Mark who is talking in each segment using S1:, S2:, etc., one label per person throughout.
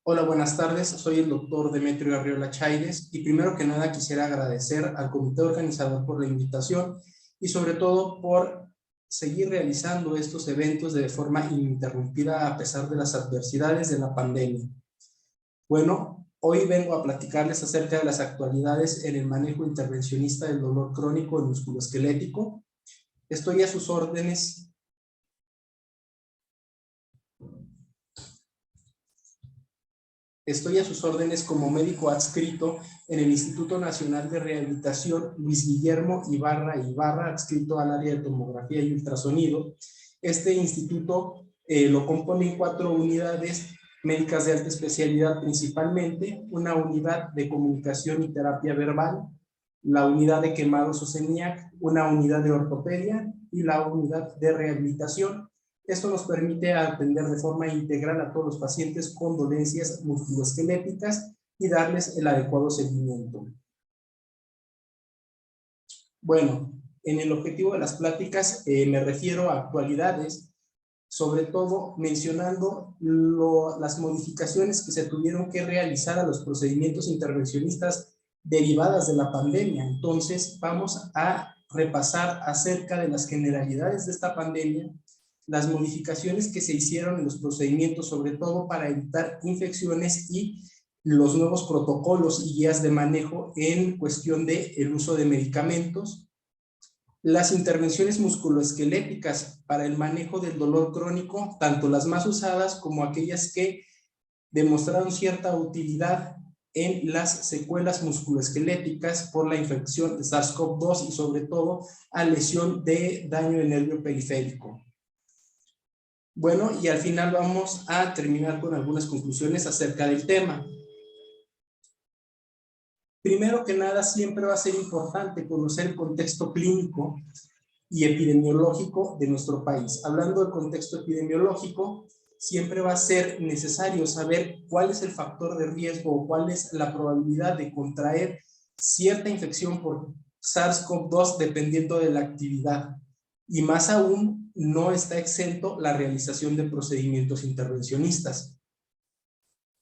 S1: Hola, buenas tardes. Soy el doctor Demetrio Arriola Chaires y primero que nada quisiera agradecer al comité organizador por la invitación y sobre todo por seguir realizando estos eventos de forma ininterrumpida a pesar de las adversidades de la pandemia. Bueno, hoy vengo a platicarles acerca de las actualidades en el manejo intervencionista del dolor crónico y musculoesquelético. Estoy a sus órdenes. Estoy a sus órdenes como médico adscrito en el Instituto Nacional de Rehabilitación Luis Guillermo Ibarra, adscrito al área de tomografía y ultrasonido. Este instituto lo componen 4 unidades médicas de alta especialidad principalmente, una unidad de comunicación y terapia verbal, la unidad de quemados o CENIAC, una unidad de ortopedia y la unidad de rehabilitación. Esto nos permite atender de forma integral a todos los pacientes con dolencias musculoesqueléticas y darles el adecuado seguimiento. Bueno, en el objetivo de las pláticas me refiero a actualidades, sobre todo mencionando las modificaciones que se tuvieron que realizar a los procedimientos intervencionistas derivadas de la pandemia. Entonces, vamos a repasar acerca de las generalidades de esta pandemia, las modificaciones que se hicieron en los procedimientos, sobre todo para evitar infecciones y los nuevos protocolos y guías de manejo en cuestión del uso de medicamentos, las intervenciones musculoesqueléticas para el manejo del dolor crónico, tanto las más usadas como aquellas que demostraron cierta utilidad en las secuelas musculoesqueléticas por la infección de SARS-CoV-2 y sobre todo a lesión de daño del nervio periférico. Bueno, y al final vamos a terminar con algunas conclusiones acerca del tema. Primero que nada, siempre va a ser importante conocer el contexto clínico y epidemiológico de nuestro país. Hablando del contexto epidemiológico, siempre va a ser necesario saber cuál es el factor de riesgo o cuál es la probabilidad de contraer cierta infección por SARS-CoV-2 dependiendo de la actividad. Y más aún, no está exento la realización de procedimientos intervencionistas.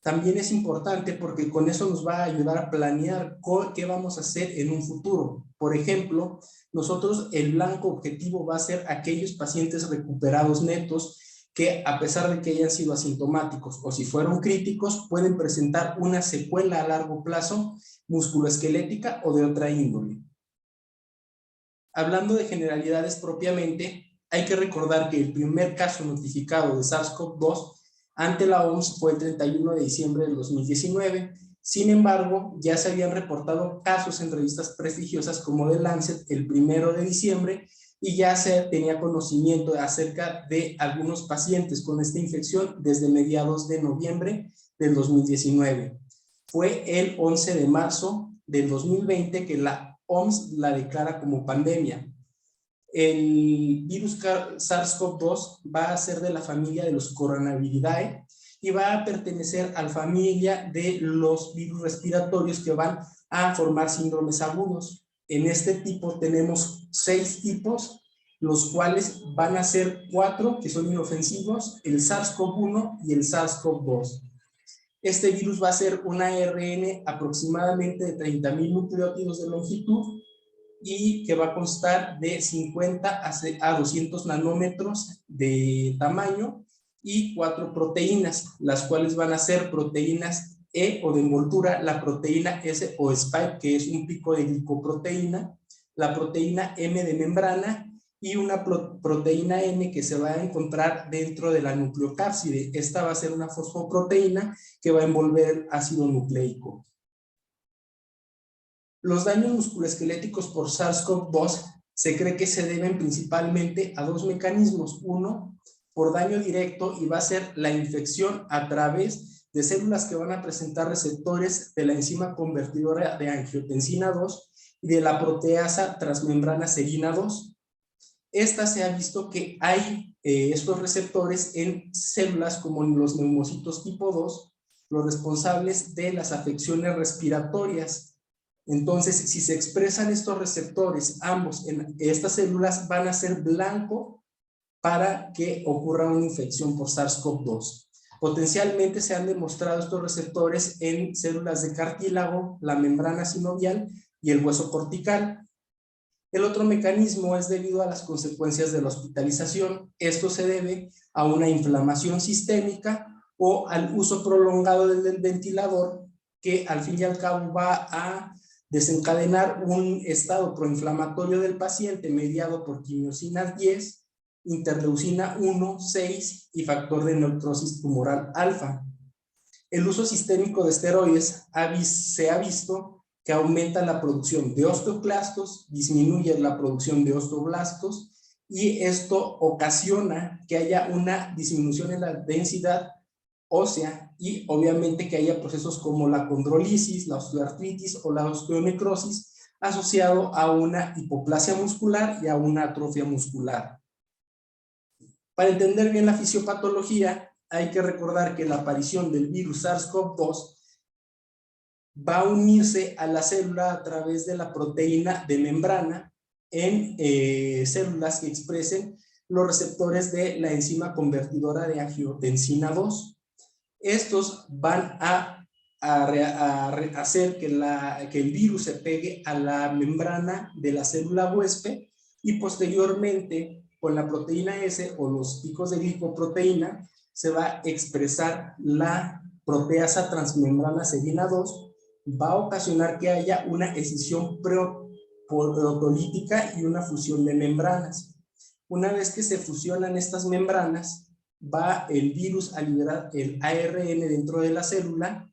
S1: También es importante porque con eso nos va a ayudar a planear qué vamos a hacer en un futuro. Por ejemplo, nosotros el blanco objetivo va a ser aquellos pacientes recuperados netos que a pesar de que hayan sido asintomáticos o si fueron críticos, pueden presentar una secuela a largo plazo musculoesquelética o de otra índole. Hablando de generalidades propiamente, hay que recordar que el primer caso notificado de SARS-CoV-2 ante la OMS fue el 31 de diciembre del 2019. Sin embargo, ya se habían reportado casos en revistas prestigiosas como The Lancet el 1 de diciembre y ya se tenía conocimiento acerca de algunos pacientes con esta infección desde mediados de noviembre del 2019. Fue el 11 de marzo del 2020 que la OMS la declara como pandemia. El virus SARS-CoV-2 va a ser de la familia de los Coronaviridae y va a pertenecer a la familia de los virus respiratorios que van a formar síndromes agudos. En este tipo tenemos 6 tipos, los cuales van a ser 4 que son inofensivos, el SARS-CoV-1 y el SARS-CoV-2. Este virus va a ser un ARN aproximadamente de 30,000 nucleótidos de longitud y que va a constar de 50 a 200 nanómetros de tamaño y 4 proteínas, las cuales van a ser proteínas E o de envoltura, la proteína S o spike, que es un pico de glicoproteína, la proteína M de membrana y una proteína N que se va a encontrar dentro de la nucleocápside. Esta va a ser una fosfoproteína que va a envolver el ácido nucleico. Los daños musculoesqueléticos por SARS-CoV-2 se cree que se deben principalmente a 2 mecanismos. Uno, por daño directo, y va a ser la infección a través de células que van a presentar receptores de la enzima convertidora de angiotensina 2 y de la proteasa transmembrana serina 2. Esta se ha visto que hay estos receptores en células como los neumocitos tipo 2, los responsables de las afecciones respiratorias. Entonces, si se expresan estos receptores, ambos en estas células van a ser blanco para que ocurra una infección por SARS-CoV-2. Potencialmente se han demostrado estos receptores en células de cartílago, la membrana sinovial y el hueso cortical. El otro mecanismo es debido a las consecuencias de la hospitalización. Esto se debe a una inflamación sistémica o al uso prolongado del ventilador, que al fin y al cabo va a desencadenar un estado proinflamatorio del paciente mediado por quimiosinas 10, interleucina 1, 6 y factor de necrosis tumoral alfa. El uso sistémico de esteroides se ha visto que aumenta la producción de osteoclastos, disminuye la producción de osteoblastos y esto ocasiona que haya una disminución en la densidad ósea y obviamente que haya procesos como la condrolisis, la osteoartritis o la osteonecrosis asociado a una hipoplasia muscular y a una atrofia muscular. Para entender bien la fisiopatología, hay que recordar que la aparición del virus SARS-CoV-2 va a unirse a la célula a través de la proteína de membrana en células que expresen los receptores de la enzima convertidora de angiotensina 2. Estos van a hacer que el virus se pegue a la membrana de la célula huésped y posteriormente con la proteína S o los picos de glicoproteína se va a expresar la proteasa transmembrana serina 2, va a ocasionar que haya una escisión proteolítica y una fusión de membranas. Una vez que se fusionan estas membranas, va el virus a liberar el ARN dentro de la célula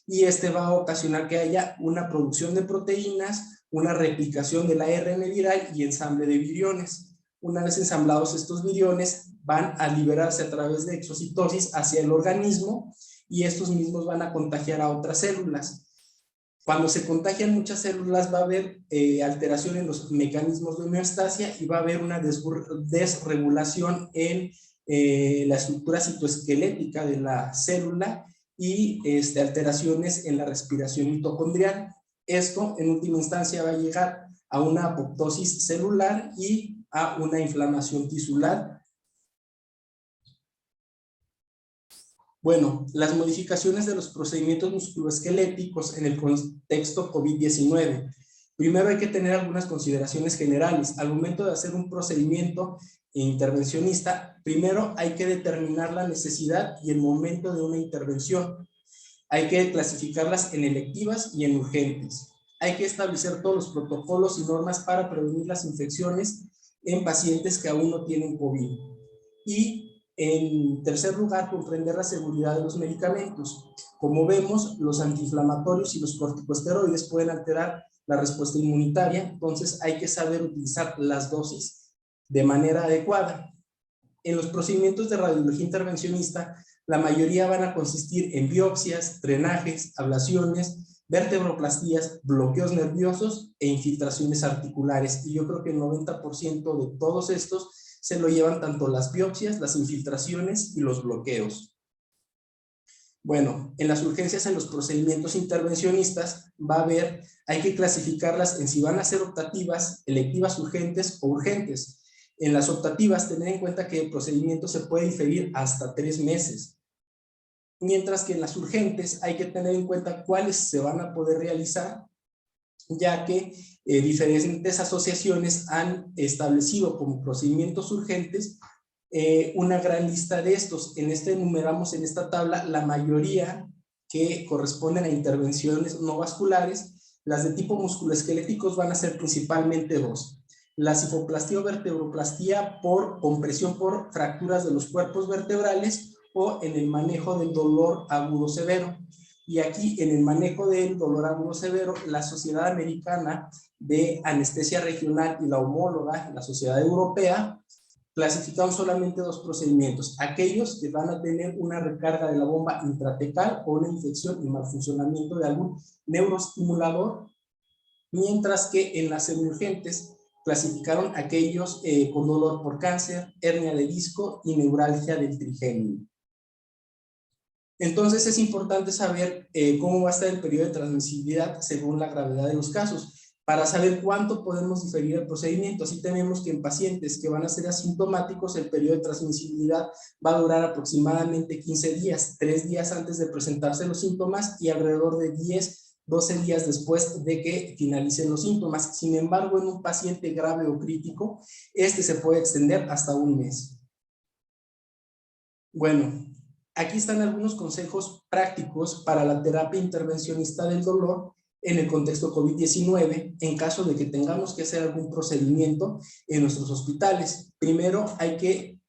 S1: y este va a ocasionar que haya una producción de proteínas, una replicación del ARN viral y ensamble de viriones. Una vez ensamblados estos viriones, van a liberarse a través de exocitosis hacia el organismo y estos mismos van a contagiar a otras células. Cuando se contagian muchas células va a haber alteración en los mecanismos de homeostasia y va a haber una desregulación en la estructura citoesquelética de la célula y alteraciones en la respiración mitocondrial. Esto en última instancia va a llegar a una apoptosis celular y a una inflamación tisular. Bueno, las modificaciones de los procedimientos musculoesqueléticos en el contexto COVID-19. Primero hay que tener algunas consideraciones generales. Al momento de hacer un procedimiento intervencionista, primero hay que determinar la necesidad y el momento de una intervención. Hay que clasificarlas en electivas y en urgentes. Hay que establecer todos los protocolos y normas para prevenir las infecciones en pacientes que aún no tienen COVID. Y en tercer lugar, comprender la seguridad de los medicamentos. Como vemos, los antiinflamatorios y los corticosteroides pueden alterar la respuesta inmunitaria, entonces hay que saber utilizar las dosis de manera adecuada. En los procedimientos de radiología intervencionista, la mayoría van a consistir en biopsias, drenajes, ablaciones, vertebroplastías, bloqueos nerviosos e infiltraciones articulares. Y yo creo que el 90% de todos estos se lo llevan tanto las biopsias, las infiltraciones y los bloqueos. Bueno, en las urgencias, en los procedimientos intervencionistas, hay que clasificarlas en si van a ser optativas, electivas urgentes o urgentes. En las optativas, tener en cuenta que el procedimiento se puede diferir hasta 3 meses. Mientras que en las urgentes hay que tener en cuenta cuáles se van a poder realizar, ya que diferentes asociaciones han establecido como procedimientos urgentes una gran lista de estos. Enumeramos en esta tabla la mayoría que corresponden a intervenciones no vasculares. Las de tipo musculoesqueléticos van a ser principalmente 2. La cifoplastía o vertebroplastía por compresión por fracturas de los cuerpos vertebrales o en el manejo del dolor agudo severo. Y aquí en el manejo del dolor agudo severo, la Sociedad Americana de Anestesia Regional y la homóloga, la Sociedad Europea, clasificaron solamente 2 procedimientos: aquellos que van a tener una recarga de la bomba intratecal o una infección y malfuncionamiento de algún neuroestimulador, mientras que en las semiurgentes clasificaron aquellos con dolor por cáncer, hernia de disco y neuralgia del trigémino. Entonces es importante saber cómo va a estar el periodo de transmisibilidad según la gravedad de los casos. para saber cuánto podemos diferir el procedimiento. Así tenemos que en pacientes que van a ser asintomáticos, el periodo de transmisibilidad va a durar aproximadamente 15 días, 3 días antes de presentarse los síntomas y alrededor de 10-12 días después de que finalicen los síntomas. Sin embargo, en un paciente grave o crítico, este se puede extender hasta un mes. Bueno, aquí están algunos consejos prácticos para la terapia intervencionista del dolor en el contexto COVID-19, en caso de que tengamos que hacer algún procedimiento en nuestros hospitales. Primero, hay que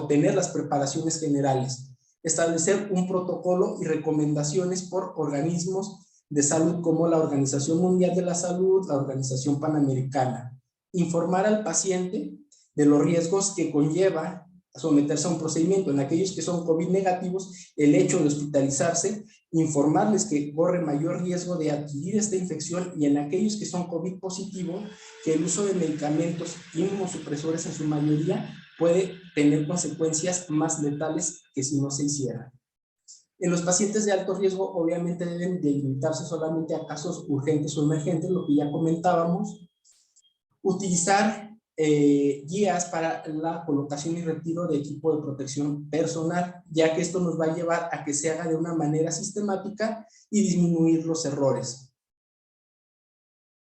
S1: tener las preparaciones generales, establecer un protocolo y recomendaciones por organismos de salud como la Organización Mundial de la Salud, la Organización Panamericana. Informar al paciente de los riesgos que conlleva someterse a un procedimiento. En aquellos que son COVID negativos, el hecho de hospitalizarse, informarles que corre mayor riesgo de adquirir esta infección, y en aquellos que son COVID positivo, que el uso de medicamentos inmunosupresores en su mayoría puede tener consecuencias más letales que si no se hiciera. En los pacientes de alto riesgo, obviamente deben de limitarse solamente a casos urgentes o emergentes, lo que ya comentábamos. Utilizar guías para la colocación y retiro de equipo de protección personal, ya que esto nos va a llevar a que se haga de una manera sistemática y disminuir los errores.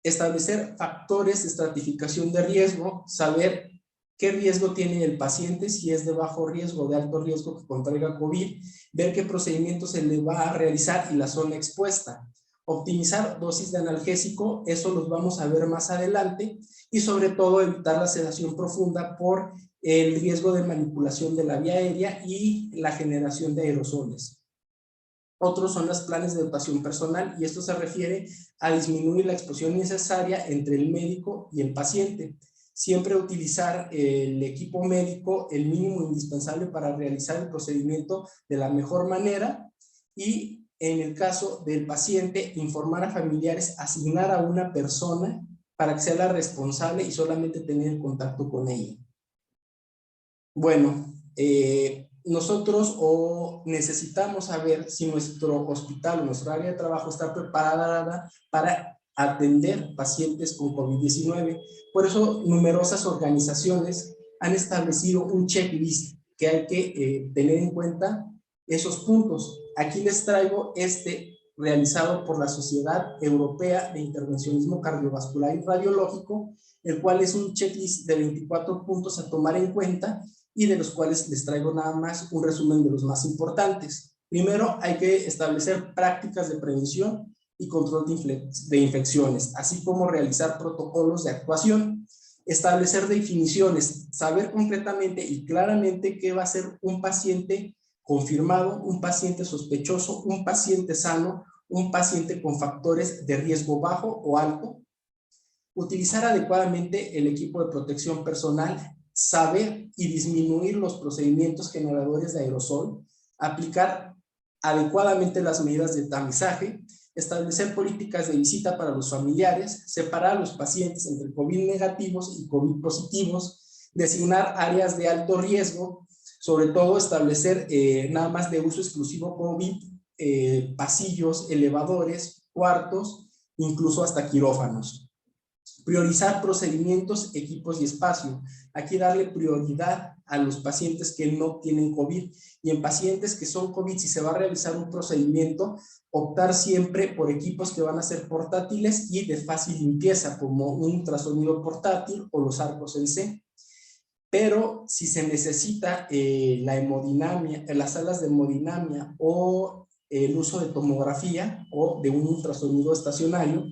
S1: Establecer factores de estratificación de riesgo, saber qué riesgo tiene el paciente, si es de bajo riesgo o de alto riesgo que contraiga COVID, ver qué procedimiento se le va a realizar y la zona expuesta. Optimizar dosis de analgésico, eso los vamos a ver más adelante, y sobre todo evitar la sedación profunda por el riesgo de manipulación de la vía aérea y la generación de aerosoles. Otros son los planes de dotación personal, y esto se refiere a disminuir la exposición necesaria entre el médico y el paciente. Siempre utilizar el equipo médico, el mínimo indispensable para realizar el procedimiento de la mejor manera, y en el caso del paciente, informar a familiares, asignar a una persona para que sea la responsable y solamente tener contacto con ella. Bueno, nosotros necesitamos saber si nuestro hospital o nuestra área de trabajo está preparada para atender pacientes con COVID-19. Por eso, numerosas organizaciones han establecido un checklist que hay que tener en cuenta esos puntos. Aquí les traigo realizado por la Sociedad Europea de Intervencionismo Cardiovascular y Radiológico, el cual es un checklist de 24 puntos a tomar en cuenta, y de los cuales les traigo nada más un resumen de los más importantes. Primero, hay que establecer prácticas de prevención y control de infecciones, así como realizar protocolos de actuación. Establecer definiciones, saber concretamente y claramente qué va a ser un paciente confirmado, un paciente sospechoso, un paciente sano, un paciente con factores de riesgo bajo o alto. Utilizar adecuadamente el equipo de protección personal, saber y disminuir los procedimientos generadores de aerosol, aplicar adecuadamente las medidas de tamizaje, establecer políticas de visita para los familiares, separar a los pacientes entre COVID negativos y COVID positivos, designar áreas de alto riesgo, sobre todo establecer nada más de uso exclusivo COVID, pasillos, elevadores, cuartos, incluso hasta quirófanos. Priorizar procedimientos, equipos y espacio. Aquí darle prioridad a los pacientes que no tienen COVID, y en pacientes que son COVID, si se va a realizar un procedimiento, optar siempre por equipos que van a ser portátiles y de fácil limpieza, como un ultrasonido portátil o los arcos en C. Pero si se necesita la hemodinamia, las salas de hemodinamia o el uso de tomografía o de un ultrasonido estacionario,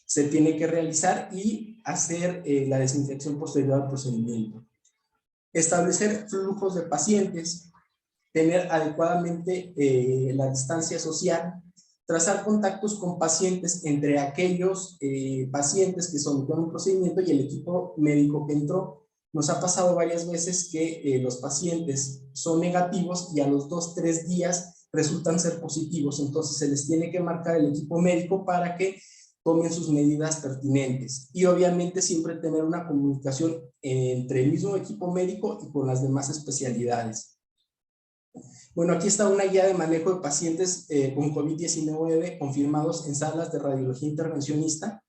S1: se tiene que realizar y hacer la desinfección posterior al procedimiento. Establecer flujos de pacientes, tener adecuadamente la distancia social, trazar contactos con pacientes entre aquellos pacientes que sometieron un procedimiento y el equipo médico que entró. Nos ha pasado varias veces que los pacientes son negativos y a los 2-3 días resultan ser positivos, entonces se les tiene que marcar el equipo médico para que tomen sus medidas pertinentes, y obviamente siempre tener una comunicación entre el mismo equipo médico y con las demás especialidades. Bueno, aquí está una guía de manejo de pacientes con COVID-19 confirmados en salas de radiología intervencionista.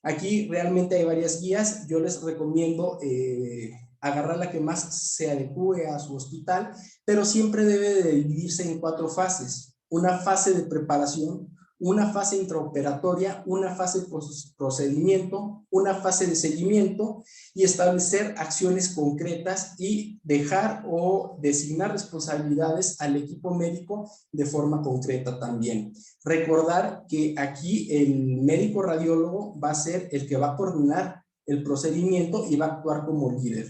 S1: Aquí realmente hay varias guías, yo les recomiendo agarrar la que más se adecue a su hospital, pero siempre debe de dividirse en 4 fases. Una fase de preparación, una fase intraoperatoria, una fase de procedimiento, una fase de seguimiento y establecer acciones concretas y dejar o designar responsabilidades al equipo médico de forma concreta también. Recordar que aquí el médico radiólogo va a ser el que va a coordinar el procedimiento y va a actuar como líder.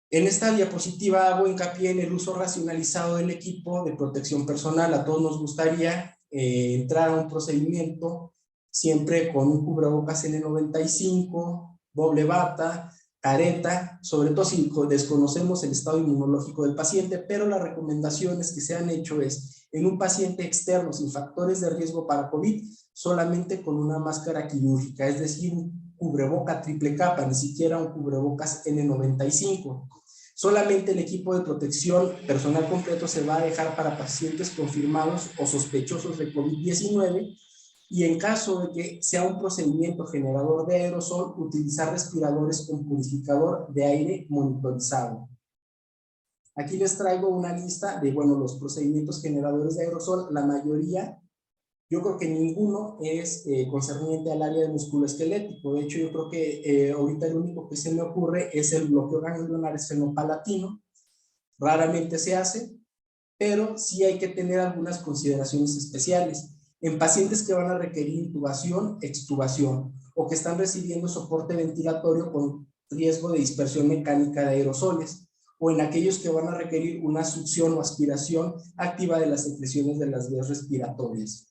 S1: En esta diapositiva hago hincapié en el uso racionalizado del equipo de protección personal. A todos nos gustaría entrar a un procedimiento siempre con un cubrebocas N95, doble bata, careta, sobre todo si desconocemos el estado inmunológico del paciente, pero las recomendaciones que se han hecho es en un paciente externo sin factores de riesgo para COVID, solamente con una máscara quirúrgica, es decir, un cubreboca triple capa, ni siquiera un cubrebocas N95. Solamente el equipo de protección personal completo se va a dejar para pacientes confirmados o sospechosos de COVID-19 y en caso de que sea un procedimiento generador de aerosol, utilizar respiradores con purificador de aire monitorizado. Aquí les traigo una lista de, bueno, los procedimientos generadores de aerosol. La mayoría, yo creo que ninguno es concerniente al área de musculoesquelético. De hecho, yo creo que ahorita el único que se me ocurre es el bloqueo ganglionar esfenopalatino. Raramente se hace, pero sí hay que tener algunas consideraciones especiales. En pacientes que van a requerir intubación, extubación, o que están recibiendo soporte ventilatorio con riesgo de dispersión mecánica de aerosoles, o en aquellos que van a requerir una succión o aspiración activa de las secreciones de las vías respiratorias.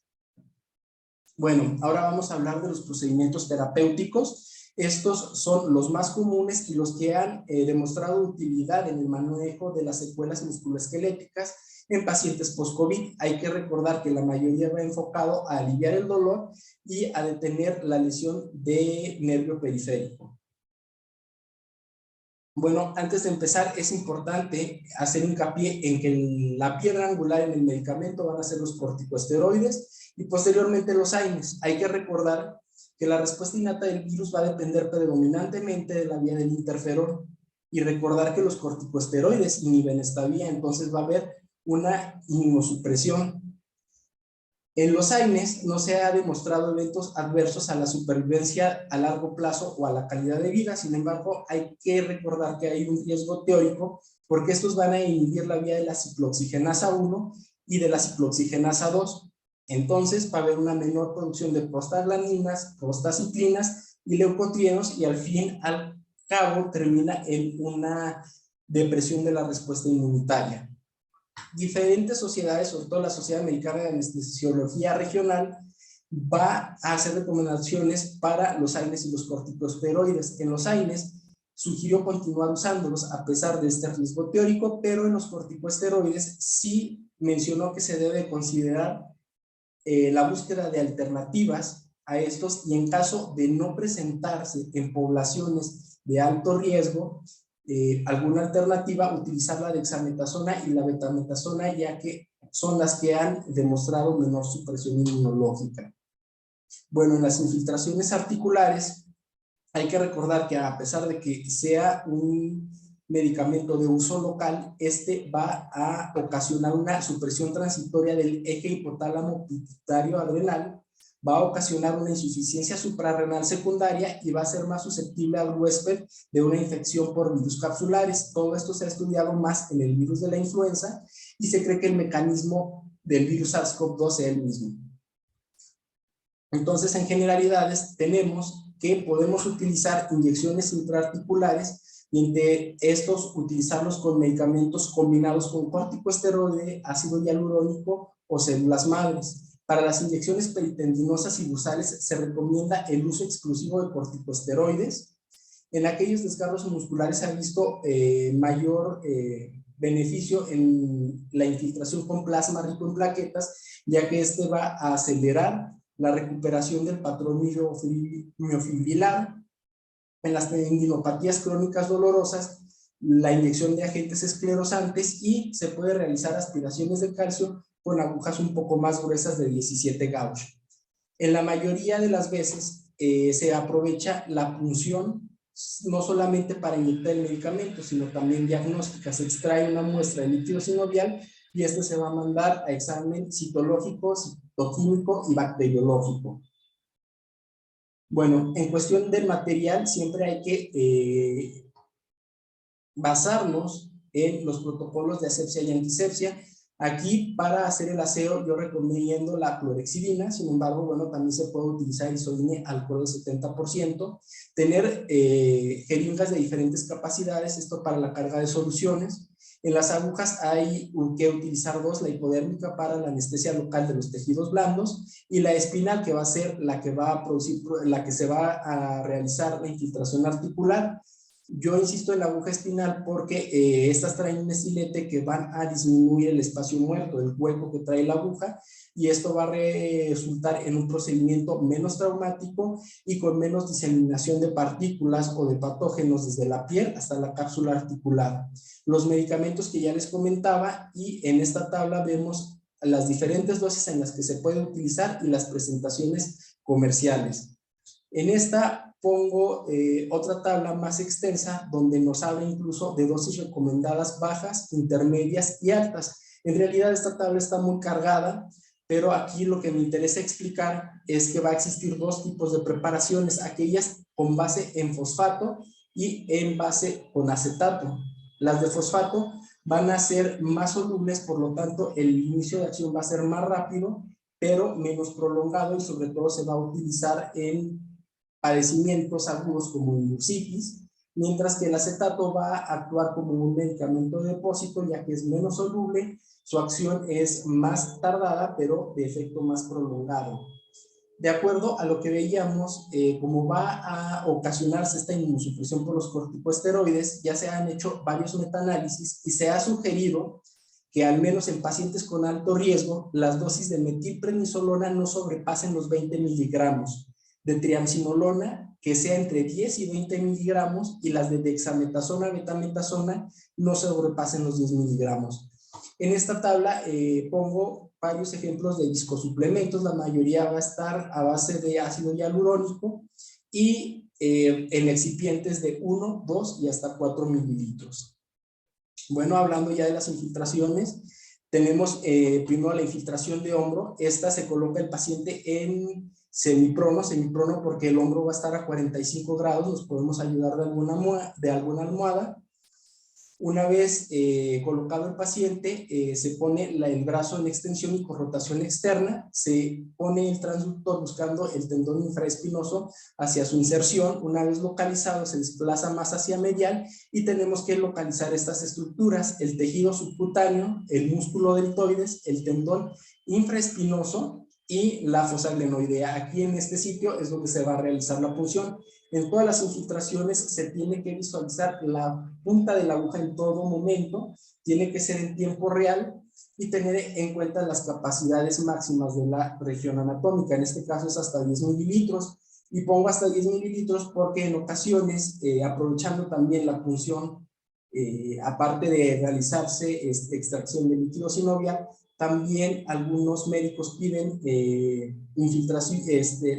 S1: Bueno, ahora vamos a hablar de los procedimientos terapéuticos. Estos son los más comunes y los que han demostrado utilidad en el manejo de las secuelas musculoesqueléticas en pacientes post-COVID. Hay que recordar que la mayoría va enfocado a aliviar el dolor y a detener la lesión de nervio periférico. Bueno, antes de empezar es importante hacer hincapié en que la piedra angular en el medicamento van a ser los corticosteroides y posteriormente los AINES. Hay que recordar que la respuesta innata del virus va a depender predominantemente de la vía del interferón y recordar que los corticosteroides inhiben esta vía, entonces va a haber una inmunosupresión. En los AINES no se ha demostrado eventos adversos a la supervivencia a largo plazo o a la calidad de vida. Sin embargo, hay que recordar que hay un riesgo teórico porque estos van a inhibir la vía de la ciclooxigenasa 1 y de la ciclooxigenasa 2. Entonces va a haber una menor producción de prostaglandinas, prostaciclinas y leucotrienos y al fin al cabo termina en una depresión de la respuesta inmunitaria. Diferentes sociedades, sobre todo la Sociedad Americana de Anestesiología Regional, va a hacer recomendaciones para los AINES y los corticosteroides. En los AINES sugirió continuar usándolos a pesar de este riesgo teórico, pero en los corticosteroides sí mencionó que se debe considerar la búsqueda de alternativas a estos y en caso de no presentarse en poblaciones de alto riesgo, alguna alternativa, utilizar la dexametasona y la betametasona, ya que son las que han demostrado menor supresión inmunológica. Bueno, en las infiltraciones articulares hay que recordar que a pesar de que sea un medicamento de uso local, este va a ocasionar una supresión transitoria del eje hipotálamo pituitario adrenal, va a ocasionar una insuficiencia suprarrenal secundaria y va a ser más susceptible al huésped de una infección por virus capsulares. Todo esto se ha estudiado más en el virus de la influenza y se cree que el mecanismo del virus SARS-CoV-2 sea el mismo. Entonces, en generalidades, tenemos que podemos utilizar inyecciones intraarticulares y entre estos utilizarlos con medicamentos combinados con corticosteroide, ácido hialurónico o células madres. Para las inyecciones peritendinosas y bursales se recomienda el uso exclusivo de corticosteroides. En aquellos desgarros musculares se ha visto mayor beneficio en la infiltración con plasma rico en plaquetas, ya que este va a acelerar la recuperación del patrón miofibrilar. En las tendinopatías crónicas dolorosas, la inyección de agentes esclerosantes y se puede realizar aspiraciones de calcio con agujas un poco más gruesas de 17 gauge. En la mayoría de las veces se aprovecha la punción no solamente para inyectar el medicamento, sino también diagnóstica. Se extrae una muestra de líquido sinovial y este se va a mandar a examen citológico, citoquímico y bacteriológico. Bueno, en cuestión del material siempre hay que basarnos en los protocolos de asepsia y antisepsia. Aquí, para hacer el aseo, yo recomiendo la clorexidina. Sin embargo, bueno, también se puede utilizar isoine alcohol de 70%. Tener jeringas de diferentes capacidades, esto para la carga de soluciones. En las agujas hay que utilizar dos, la hipodérmica para la anestesia local de los tejidos blandos y la espinal, que va a ser la que va a producir, la que se va a realizar la infiltración articular. Yo insisto en la aguja espinal porque estas traen un estilete que van a disminuir el espacio muerto, el hueco que trae la aguja, y esto va a resultar en un procedimiento menos traumático y con menos diseminación de partículas o de patógenos desde la piel hasta la cápsula articular. Los medicamentos que ya les comentaba, y en esta tabla vemos las diferentes dosis en las que se puede utilizar y las presentaciones comerciales. En esta pongo otra tabla más extensa donde nos habla incluso de dosis recomendadas bajas, intermedias y altas. En realidad esta tabla está muy cargada, pero aquí lo que me interesa explicar es que va a existir dos tipos de preparaciones, aquellas con base en fosfato y en base con acetato. Las de fosfato van a ser más solubles, por lo tanto el inicio de acción va a ser más rápido, pero menos prolongado, y sobre todo se va a utilizar en padecimientos agudos como bursitis, mientras que el acetato va a actuar como un medicamento de depósito, ya que es menos soluble, su acción es más tardada, pero de efecto más prolongado. De acuerdo a lo que veíamos, como va a ocasionarse esta inmunosupresión por los corticosteroides, ya se han hecho varios metaanálisis y se ha sugerido que al menos en pacientes con alto riesgo, las dosis de metilprednisolona no sobrepasen los 20 miligramos, de triamcinolona que sea entre 10 y 20 miligramos, y las de dexametasona, betametasona no sobrepasen los 10 miligramos. En esta tabla pongo varios ejemplos de discosuplementos, la mayoría va a estar a base de ácido hialurónico y en excipientes de 1, 2 y hasta 4 mililitros. Bueno, hablando ya de las infiltraciones, tenemos primero la infiltración de hombro. Esta se coloca el paciente en semiprono porque el hombro va a estar a 45 grados, nos podemos ayudar de alguna almohada. Una vez colocado el paciente, se pone el brazo en extensión y con rotación externa, se pone el transductor buscando el tendón infraespinoso hacia su inserción. Una vez localizado, se desplaza más hacia medial y tenemos que localizar estas estructuras: el tejido subcutáneo, el músculo deltoides, el tendón infraespinoso y la fosa glenoidea. Aquí en este sitio es donde se va a realizar la punción. En todas las infiltraciones se tiene que visualizar la punta de la aguja en todo momento, tiene que ser en tiempo real y tener en cuenta las capacidades máximas de la región anatómica. En este caso es hasta 10 mililitros, y pongo hasta 10 mililitros porque en ocasiones, aprovechando también la punción, aparte de realizarse extracción de líquido sinovial, también algunos médicos piden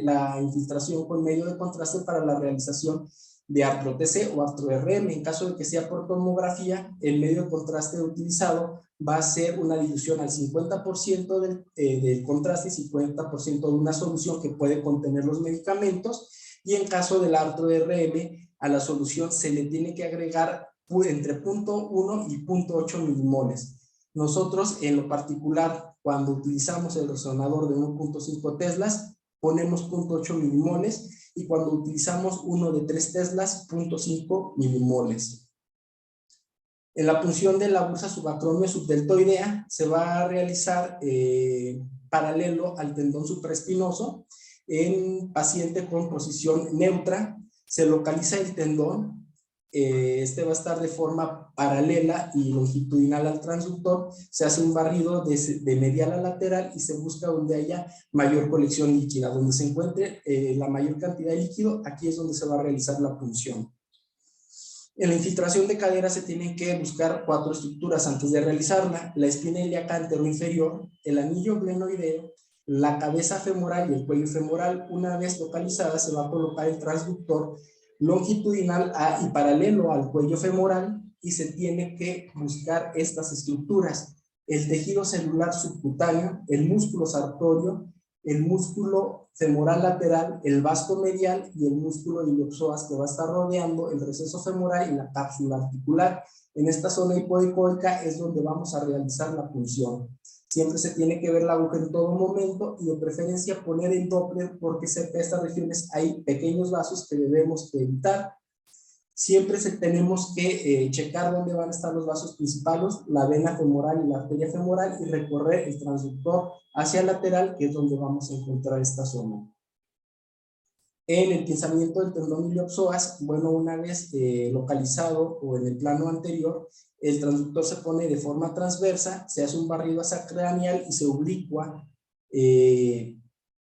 S1: la infiltración con medio de contraste para la realización de artro-TC o artro-RM. En caso de que sea por tomografía, el medio de contraste utilizado va a ser una dilución al 50% del contraste y 50% de una solución que puede contener los medicamentos. Y en caso del artro-RM, a la solución se le tiene que agregar entre 0.1 y 0.8 milimoles. Nosotros, en lo particular, cuando utilizamos el resonador de 1.5 teslas, ponemos 0.8 milimoles, y cuando utilizamos uno de 3 teslas, 0.5 milimoles. En la punción de la bursa subacromio subdeltoidea se va a realizar paralelo al tendón supraespinoso. En paciente con posición neutra, se localiza el tendón. Este va a estar de forma paralela y longitudinal al transductor. Se hace un barrido de medial a lateral y se busca donde haya mayor colección líquida. Donde se encuentre la mayor cantidad de líquido, aquí es donde se va a realizar la punción. En la infiltración de cadera se tienen que buscar 4 estructuras antes de realizarla: la espina ilíaca anteroinferior, el anillo glenoideo, La cabeza femoral y el cuello femoral, una vez localizada, se va a colocar el transductor longitudinal y paralelo al cuello femoral, y se tiene que buscar estas estructuras: el tejido celular subcutáneo, el músculo sartorio, el músculo femoral lateral, el vasto medial y el músculo iliopsoas, que va a estar rodeando el receso femoral y la cápsula articular. En esta zona hipoecoica es donde vamos a realizar la punción. Siempre se tiene que ver la aguja en todo momento, y de preferencia poner el Doppler, porque cerca de estas regiones hay pequeños vasos que debemos evitar. Siempre tenemos que checar dónde van a estar los vasos principales, la vena femoral y la arteria femoral, y recorrer el transductor hacia el lateral, que es donde vamos a encontrar esta zona. En el pinzamiento del tendón iliopsoas, bueno, una vez localizado o en el plano anterior, el transductor se pone de forma transversa, se hace un barrido sacroiliacal y se oblicua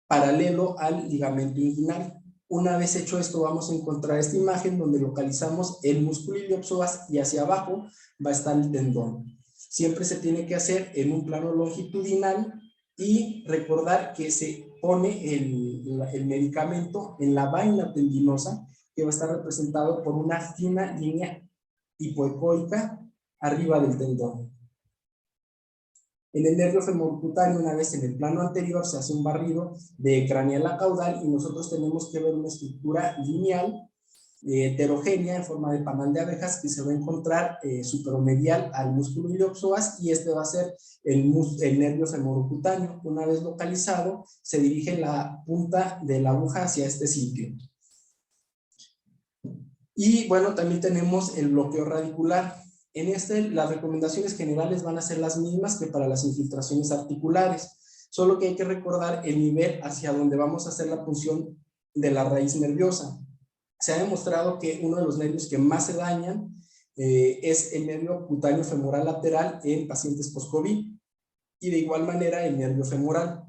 S1: paralelo al ligamento inguinal. Una vez hecho esto, vamos a encontrar esta imagen donde localizamos el músculo iliopsoas y hacia abajo va a estar el tendón. Siempre se tiene que hacer en un plano longitudinal, y recordar que se pone el medicamento en la vaina tendinosa, que va a estar representado por una fina línea hipoecoica arriba del tendón. En el nervio femorocutáneo, una vez en el plano anterior, se hace un barrido de craneal a caudal, y nosotros tenemos que ver una estructura lineal heterogénea en forma de panal de abejas, que se va a encontrar superomedial al músculo iliopsoas, y este va a ser el nervio femorocutáneo. Una vez localizado, se dirige la punta de la aguja hacia este sitio. Y bueno, también tenemos el bloqueo radicular. En las recomendaciones generales van a ser las mismas que para las infiltraciones articulares, solo que hay que recordar el nivel hacia donde vamos a hacer la punción de la raíz nerviosa. Se ha demostrado que uno de los nervios que más se dañan es el nervio cutáneo femoral lateral en pacientes post-COVID, y de igual manera el nervio femoral.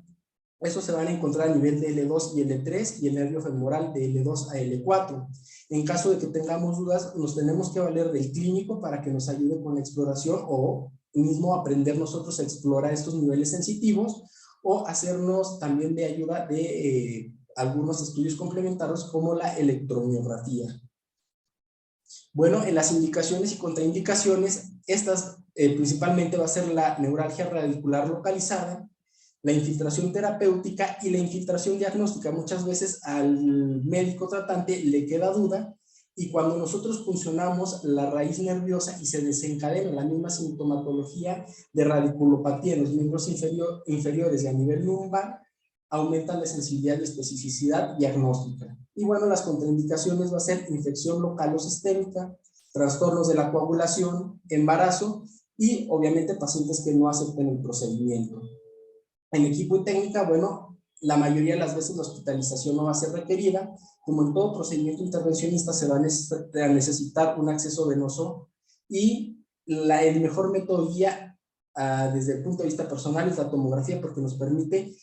S1: Eso se van a encontrar a nivel de L2 y L3, y el nervio femoral de L2 a L4. En caso de que tengamos dudas, nos tenemos que valer del clínico para que nos ayude con la exploración, o mismo aprender nosotros a explorar estos niveles sensitivos, o hacernos también de ayuda de algunos estudios complementarios como la electromiografía. Bueno, en las indicaciones y contraindicaciones, estas principalmente va a ser la neuralgia radicular localizada, la infiltración terapéutica y la infiltración diagnóstica. Muchas veces al médico tratante le queda duda, y cuando nosotros funcionamos la raíz nerviosa y se desencadena la misma sintomatología de radiculopatía en los miembros inferiores y a nivel lumbar, aumenta la sensibilidad y especificidad diagnóstica. Y bueno, las contraindicaciones va a ser infección local o sistémica, trastornos de la coagulación, embarazo, y obviamente pacientes que no acepten el procedimiento. En equipo y técnica, bueno, la mayoría de las veces la hospitalización no va a ser requerida. Como en todo procedimiento intervencionista, se va a necesitar un acceso venoso, y el mejor método guía desde el punto de vista personal es la tomografía, porque nos permite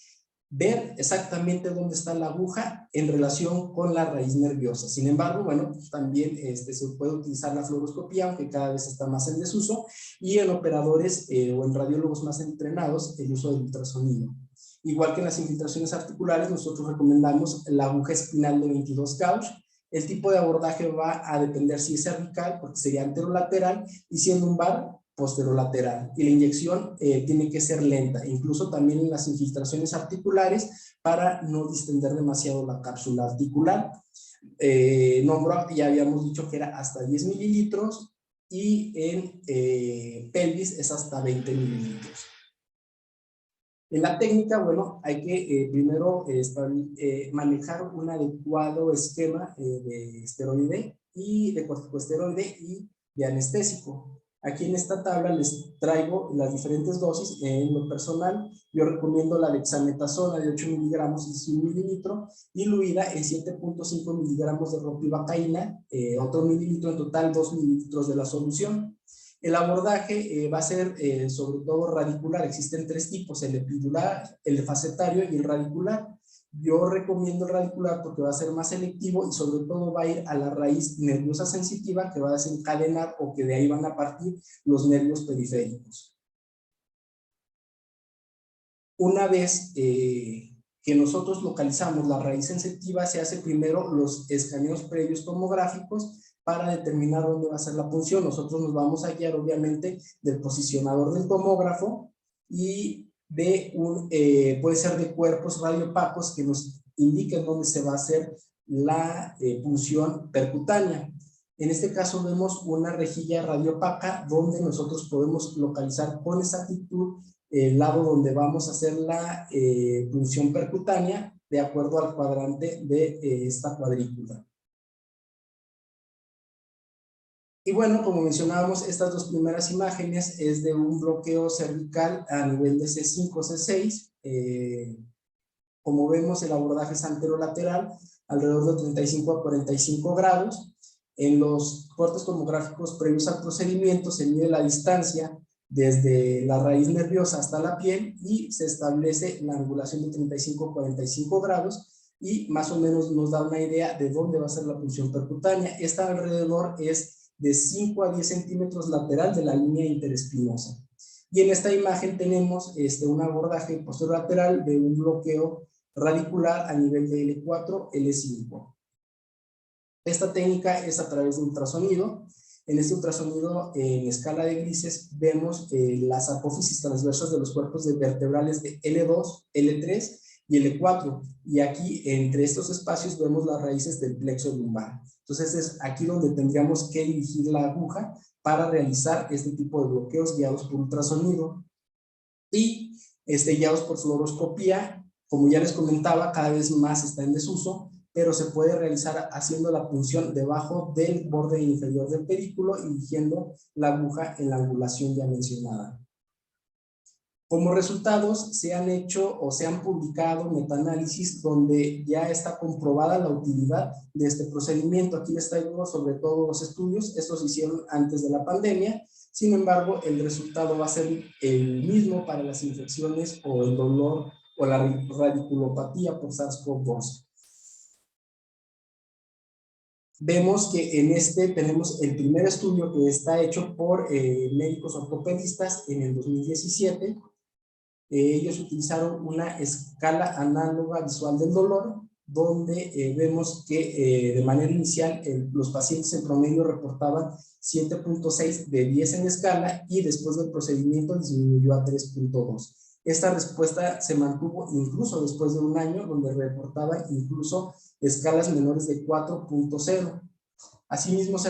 S1: ver exactamente dónde está la aguja en relación con la raíz nerviosa. Sin embargo, bueno, también se puede utilizar la fluoroscopía, aunque cada vez está más en desuso, y en operadores o en radiólogos más entrenados, el uso del ultrasonido. Igual que en las infiltraciones articulares, nosotros recomendamos la aguja espinal de 22 gauge. El tipo de abordaje va a depender si es cervical, porque sería anterolateral, y si es lumbar, posterolateral, y la inyección tiene que ser lenta, incluso también en las infiltraciones articulares, para no distender demasiado la cápsula articular. Ya habíamos dicho que era hasta 10 mililitros, y en pelvis es hasta 20 mililitros. En la técnica, bueno, hay que primero manejar un adecuado esquema de esteroide y de corticosteroide y de anestésico. Aquí en esta tabla les traigo las diferentes dosis. En lo personal, yo recomiendo la dexametasona de 8 miligramos y 1 mililitro, diluida en 7.5 miligramos de ropivacaína, otro mililitro, en total 2 mililitros de la solución. El abordaje va a ser sobre todo radicular. Existen tres tipos: el epidural, el facetario y el radicular. Yo recomiendo el radicular porque va a ser más selectivo, y sobre todo va a ir a la raíz nerviosa sensitiva, que va a desencadenar, o que de ahí van a partir los nervios periféricos. Una vez que nosotros localizamos la raíz sensitiva, se hace primero los escaneos previos tomográficos para determinar dónde va a ser la punción. Nosotros nos vamos a guiar obviamente del posicionador del tomógrafo y puede ser de cuerpos radiopacos que nos indiquen dónde se va a hacer la punción percutánea. En este caso vemos una rejilla radiopaca donde nosotros podemos localizar con exactitud el lado donde vamos a hacer la punción percutánea de acuerdo al cuadrante de esta cuadrícula. Y bueno, como mencionábamos, estas dos primeras imágenes es de un bloqueo cervical a nivel de C5, C6. Como vemos, el abordaje es anterolateral, alrededor de 35 a 45 grados. En los cortes tomográficos previos al procedimiento se mide la distancia desde la raíz nerviosa hasta la piel y se establece la angulación de 35 a 45 grados y más o menos nos da una idea de dónde va a ser la punción percutánea. Esta alrededor es de 5 a 10 centímetros lateral de la línea interespinosa. Y en esta imagen tenemos un abordaje posterolateral de un bloqueo radicular a nivel de L4, L5. Esta técnica es a través de ultrasonido. En este ultrasonido, en escala de grises, vemos las apófisis transversas de los cuerpos vertebrales de L2, L3 y L4. Y aquí, entre estos espacios, vemos las raíces del plexo lumbar. Entonces, es aquí donde tendríamos que dirigir la aguja para realizar este tipo de bloqueos guiados por ultrasonido. Y guiados por fluoroscopía, como ya les comentaba, cada vez más está en desuso, pero se puede realizar haciendo la punción debajo del borde inferior del pedículo y dirigiendo la aguja en la angulación ya mencionada. Como resultados, se han hecho o se han publicado metaanálisis donde ya está comprobada la utilidad de este procedimiento. Aquí les traigo sobre todo los estudios. Estos se hicieron antes de la pandemia. Sin embargo, el resultado va a ser el mismo para las infecciones o el dolor o la radiculopatía por SARS-CoV-2. Vemos que en tenemos el primer estudio que está hecho por médicos ortopedistas en el 2017. Ellos utilizaron una escala análoga visual del dolor, donde vemos que de manera inicial los pacientes en promedio reportaban 7.6 de 10 en escala y después del procedimiento disminuyó a 3.2. Esta respuesta se mantuvo incluso después de un año, donde reportaban incluso escalas menores de 4.0. Asimismo, se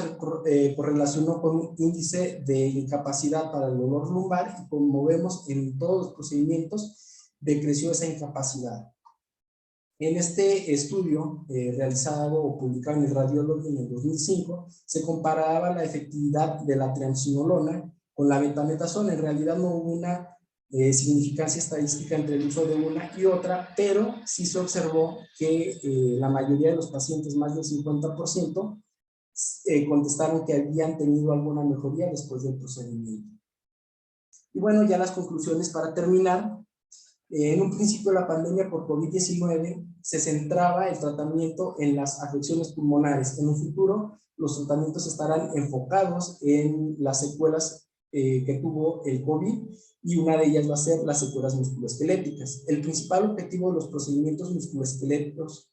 S1: correlacionó con un índice de incapacidad para el dolor lumbar y como vemos en todos los procedimientos, decreció esa incapacidad. En este estudio realizado o publicado en el Radiology en el 2005, se comparaba la efectividad de la triamcinolona con la betamethasona. En realidad no hubo una significancia estadística entre el uso de una y otra, pero sí se observó que la mayoría de los pacientes, más del 50%, contestaron que habían tenido alguna mejoría después del procedimiento. Y bueno, ya las conclusiones para terminar. En un principio la pandemia por COVID-19 se centraba el tratamiento en las afecciones pulmonares. En un futuro los tratamientos estarán enfocados en las secuelas que tuvo el COVID y una de ellas va a ser las secuelas musculoesqueléticas. El principal objetivo de los procedimientos musculoesqueléticos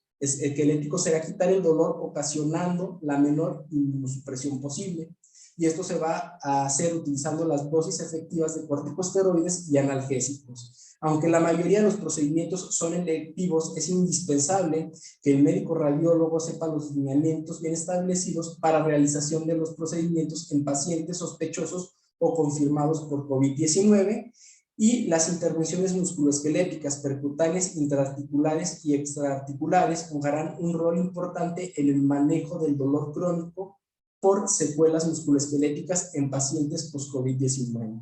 S1: será quitar el dolor ocasionando la menor inmunosupresión posible. Y esto se va a hacer utilizando las dosis efectivas de corticosteroides y analgésicos. Aunque la mayoría de los procedimientos son electivos, es indispensable que el médico radiólogo sepa los lineamientos bien establecidos para realización de los procedimientos en pacientes sospechosos o confirmados por COVID-19 y las intervenciones musculoesqueléticas, percutáneas, intraarticulares y extraarticulares jugarán un rol importante en el manejo del dolor crónico por secuelas musculoesqueléticas en pacientes post-COVID-19.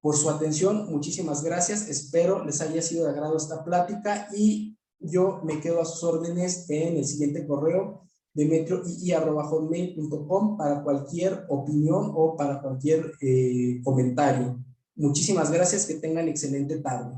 S1: Por su atención, muchísimas gracias. Espero les haya sido de agrado esta plática y yo me quedo a sus órdenes en el siguiente correo, demetrioii@hotmail.com, para cualquier opinión o para cualquier comentario. Muchísimas gracias, que tengan excelente tarde.